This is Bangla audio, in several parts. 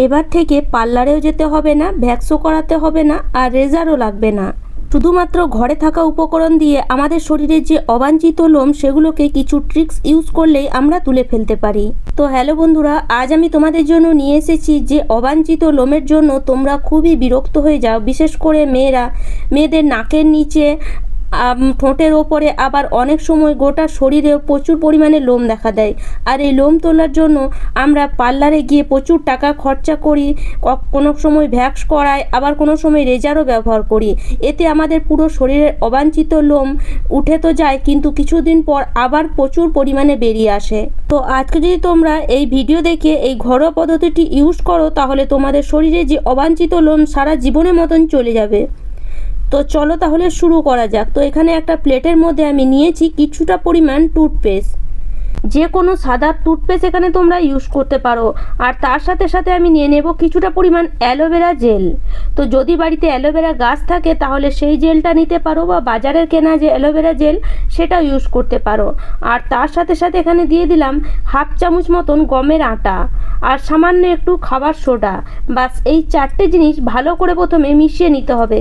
এবার থেকে পার্লারেও যেতে হবে না, ভ্যাক্সও করাতে হবে না, আর রেজারও লাগবে না। শুধুমাত্র ঘরে থাকা উপকরণ দিয়ে আমাদের শরীরের যে অবাঞ্ছিত লোম সেগুলোকে কিছু ট্রিক্স ইউজ করলেই আমরা তুলে ফেলতে পারি। তো হ্যালো বন্ধুরা, আজ আমি তোমাদের জন্য নিয়ে এসেছি যে অবাঞ্ছিত লোমের জন্য তোমরা খুবই বিরক্ত হয়ে যাও, বিশেষ করে মেয়েদের নাকের নিচে, ঠোঁটের ওপরে, আবার অনেক সময় গোটা শরীরেও প্রচুর পরিমাণে লোম দেখা দেয়। আর এই লোম তোলার জন্য আমরা পার্লারে গিয়ে প্রচুর টাকা খরচা করি, কোনো সময় ভ্যাক্স করাই, আবার কোনো সময় রেজারও ব্যবহার করি। এতে আমাদের পুরো শরীরের অবাঞ্ছিত লোম উঠে তো যায়, কিন্তু কিছুদিন পর আবার প্রচুর পরিমাণে বেরিয়ে আসে। তো আজকে যদি তোমরা এই ভিডিও দেখে এই ঘরোয়া পদ্ধতিটি ইউজ করো, তাহলে তোমাদের শরীরে যে অবাঞ্ছিত লোম সারা জীবনের মতন চলে যাবে। তো চলো তাহলে শুরু করা যাক। তো এখানে একটা প্লেটের মধ্যে আমি নিয়েছি কিছুটা পরিমাণ টুথপেস্ট, যে কোনো সাদা টুথপেস্ট এখানে তোমরা ইউজ করতে পারো। আর তার সাথে সাথে আমি নিয়ে নেব কিছুটা পরিমাণ অ্যালোভেরা জেল। তো যদি বাড়িতে অ্যালোভেরা গাছ থাকে তাহলে সেই জেলটা নিতে পারো, বা বাজারের কেনা যে অ্যালোভেরা জেল সেটাও ইউজ করতে পারো। আর তার সাথে সাথে এখানে দিয়ে দিলাম হাফ চামচ মতন গমের আটা, আর সামান্য একটু খাবার সোডা। বাস এই চারটে জিনিস ভালো করে প্রথমে মিশিয়ে নিতে হবে,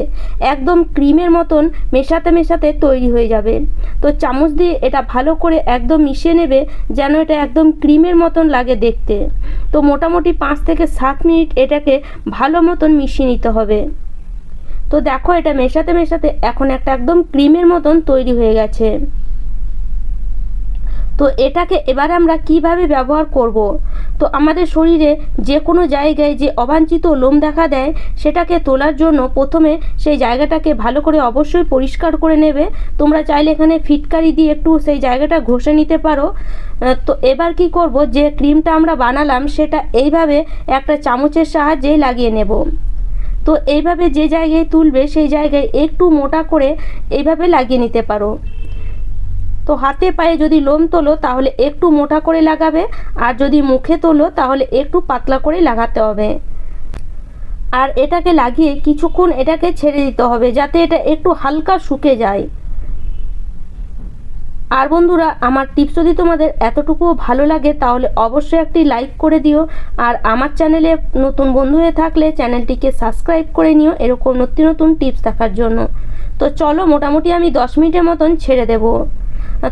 একদম ক্রিমের মতন মেশাতে মেশাতে তৈরি হয়ে যাবে। তো চামচ দিয়ে এটা ভালো করে একদম মিশিয়ে নেবে, যেন এটা একদম ক্রিমের মতন লাগে দেখতে। তো মোটামুটি 5 থেকে 7 মিনিট এটাকে ভালো মতন মিশিয়ে নিতে হবে। তো দেখো এটা মেশাতে মেশাতে এখন একটা একদম ক্রিমের মতন তৈরি হয়ে গেছে। তো এটাকে এবার আমরা কিভাবে ব্যবহার করব। তো আমাদের শরীরে যে কোনো জায়গায় যে অবাঞ্ছিত লোম দেখা দেয় সেটাকে তোলার জন্য প্রথমে সেই জায়গাটাকে ভালো করে অবশ্যই পরিষ্কার করে নেবে। তোমরা চাইলে এখানে ফিটকারি দিয়ে একটু সেই জায়গাটা ঘষে নিতে পারো। তো এবার কি করব, যে ক্রিমটা আমরা বানালাম সেটা এইভাবে একটা চামচের সাহায্যে লাগিয়ে নেব। তো এইভাবে যে জায়গায় তুলবে সেই জায়গায় একটু মোটা করে এইভাবে লাগিয়ে নিতে পারো। তো হাতে পায়ে যদি লোম তোলো তাহলে একটু মোটা করে লাগাবে, আর যদি মুখে তোলো তাহলে একটু পাতলা করে লাগাতে হবে। আর এটাকে লাগিয়ে কিছুক্ষণ এটাকে ছেড়ে দিতে হবে, যাতে এটা একটু হালকা শুকে যায়। আর বন্ধুরা, আমার টিপস যদি তোমাদের এতটুকুও ভালো লাগে তাহলে অবশ্যই একটি লাইক করে দিও। আর আমার চ্যানেলে নতুন বন্ধু হয়ে থাকলে চ্যানেলটিকে সাবস্ক্রাইব করে নিও এরকম নতুন নতুন টিপস দেখার জন্য। তো চলো, মোটামুটি আমি 10 মিনিটের মতন ছেড়ে দেবো।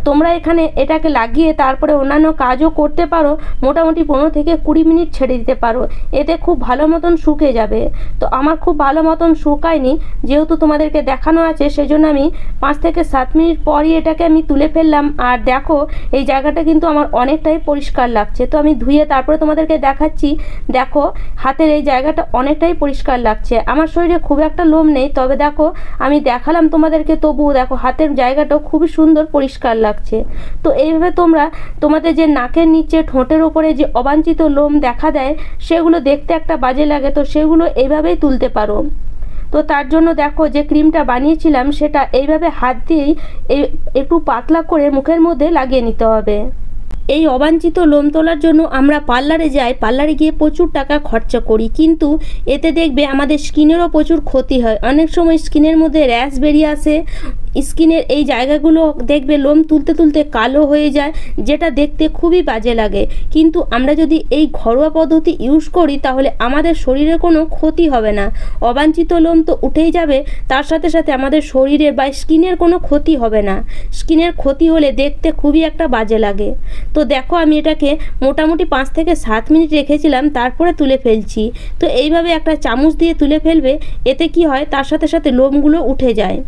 তোমরা এখানে এটাকে লাগিয়ে তারপরে অন্যান্য কাজও করতে পারো, মোটামুটি 15 থেকে 20 মিনিট ছেড়ে দিতে পারো, এতে খুব ভালো মতন শুকিয়ে যাবে। তো আমার খুব ভালো মতন শুকায়নি, যেহেতু তোমাদেরকে দেখানো আছে সেজন্য আমি 5 থেকে 7 মিনিট পরই এটাকে আমি তুলে ফেললাম। আর দেখো এই জায়গাটা কিন্তু আমার অনেকটাই পরিষ্কার লাগছে। তো আমি ধুয়ে তারপরে তোমাদেরকে দেখাচ্ছি। দেখো হাতের এই জায়গাটা অনেকটাই পরিষ্কার লাগছে। আমার শরীরে খুব একটা লোম নেই, তবে দেখো আমি দেখালাম তোমাদেরকে, তবুও দেখো হাতের জায়গাটাও খুবই সুন্দর পরিষ্কার লাগছে। তো এইভাবে তোমরা তোমাদের যে নাকের নিচে, ঠোঁটের উপরে যে অবাঞ্ছিত লোম দেখা দেয় সেগুলো দেখতে একটা বাজে লাগে, তো সেগুলো এইভাবেই তুলতে পারো। তো তার জন্য দেখো যে ক্রিমটা বানিয়েছিলাম সেটা এইভাবে হাত দিয়েই একটু পাতলা করে মুখের মধ্যে লাগিয়ে নিতে হবে। এই অবাঞ্ছিত লোম তোলার জন্য আমরা পার্লারে যাই, পার্লারে গিয়ে প্রচুর টাকা খরচা করি, কিন্তু এতে দেখবে আমাদের স্কিনেরও প্রচুর ক্ষতি হয়। অনেক সময় স্কিনের মধ্যে র্যাশ বেরিয়ে আসে, স্কিনের এই জায়গাগুলো দেখবে লোম তুলতে তুলতে কালো হয়ে যায়, যেটা দেখতে খুবই বাজে লাগে। কিন্তু আমরা যদি এই ঘরোয়া পদ্ধতি ইউজ করি তাহলে আমাদের শরীরে কোনো ক্ষতি হবে না। অবাঞ্ছিত লোম তো উঠেই যাবে, তার সাথে সাথে আমাদের শরীরের বা স্কিনের কোনো ক্ষতি হবে না। স্কিনের ক্ষতি হলে দেখতে খুবই একটা বাজে লাগে। তো দেখো আমি এটাকে মোটামুটি 5 থেকে 7 মিনিট রেখেছিলাম, তারপরে তুলে ফেলছি। তো এইভাবে একটা চামচ দিয়ে তুলে ফেলবে, এতে কি হয় তার সাথে সাথে লোমগুলো উঠে যায়।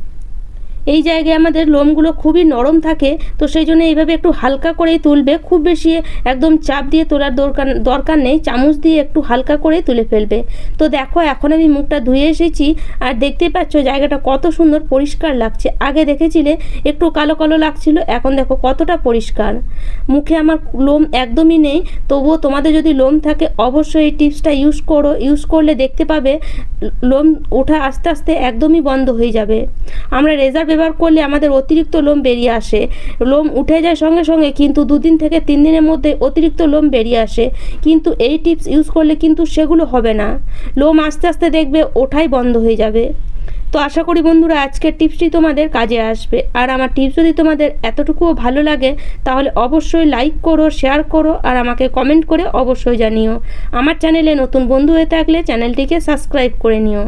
এই জায়গায় আমাদের লোমগুলো খুবই নরম থাকে, তো সেই জন্য এইভাবে একটু হালকা করেই তুলবে, খুব বেশি একদম চাপ দিয়ে তোলার দরকার নেই, চামচ দিয়ে একটু হালকা করে তুলে ফেলবে। তো দেখো এখন আমি মুখটা ধুয়ে এসেছি, আর দেখতে পাচ্ছ জায়গাটা কত সুন্দর পরিষ্কার লাগছে। আগে দেখেছিলে একটু কালো কালো লাগছিল, এখন দেখো কতটা পরিষ্কার। মুখে আমার লোম একদমই নেই, তবুও তোমাদের যদি লোম থাকে অবশ্যই এই টিপসটা ইউজ করো। ইউজ করলে দেখতে পাবে লোম ওঠা আস্তে আস্তে একদমই বন্ধ হয়ে যাবে। আমরা রেজার ব্যবহার করলে আমাদের অতিরিক্ত লোম বেরিয়ে আসে, লোম উঠে যায় সঙ্গে সঙ্গে, কিন্তু 2 দিন থেকে 3 দিনের মধ্যে অতিরিক্ত লোম বেরিয়ে আসে। কিন্তু এই টিপস ইউজ করলে কিন্তু সেগুলো হবে না, লোম আস্তে আস্তে দেখবে ওঠাই বন্ধ হয়ে যাবে। তো আশা করি বন্ধুরা আজকের টিপসটি তোমাদের কাজে আসবে। আর আমার টিপস যদি তোমাদের এতটুকুও ভালো লাগে তাহলে অবশ্যই লাইক করো, শেয়ার করো আর আমাকে কমেন্ট করে অবশ্যই জানিও। আমার চ্যানেলে নতুন বন্ধু হয়ে থাকলে চ্যানেলটিকে সাবস্ক্রাইব করে নিও।